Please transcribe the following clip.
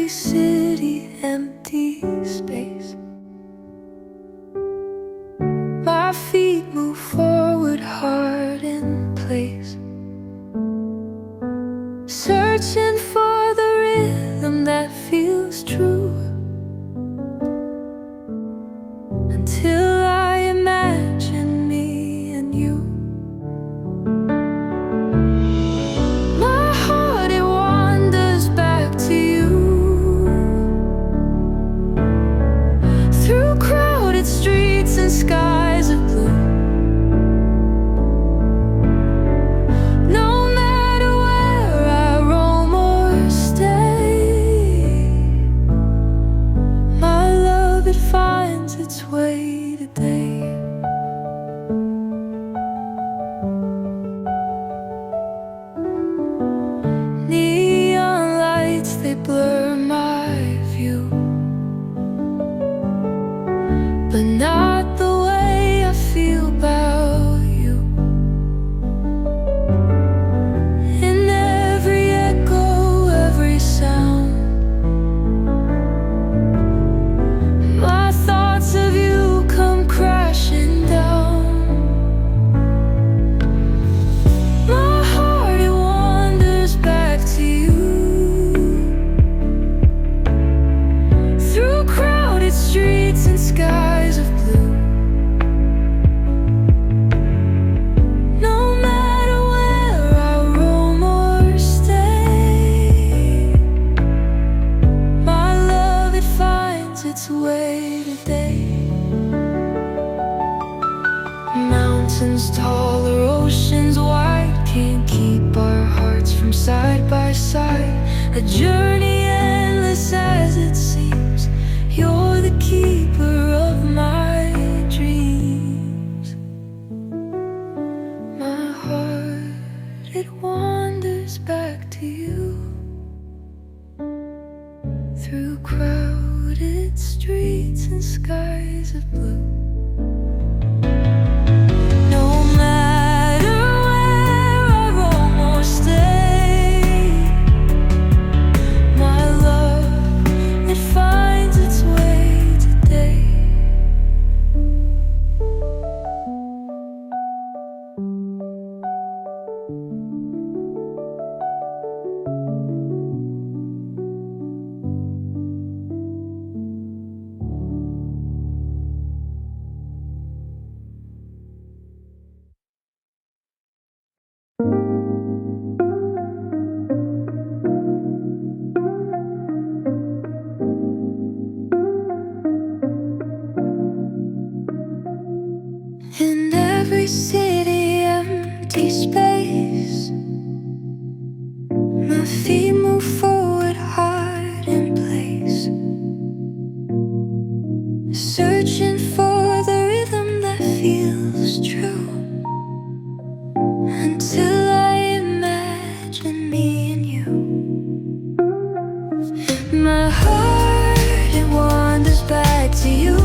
every city, empty space. My feet move forward, heart in place, searching for the rhythm that feels true, until I imagine me and you. My heart, it wanders back to you, through crowded streets and skies of blue. Finds its way today. Neon lights, they blur my view, but not the way I feel about you. In every echo, every sound, of you come crashing down. My heart, it wanders back to you, through crowded streets and skies of blue. No matter where I roam or stay, my love, it finds its way today. Mountains taller, oceans wide, can't keep our hearts from side by side. A journey endless as it seems, you're the keeper of my dreams. My heart, it wanders back to you, through crowded streets and skies of blue. In every city, empty space, my feet move forward, heart in place, searching for the rhythm that feels true, until I imagine me and you. My heart, it wanders back to you,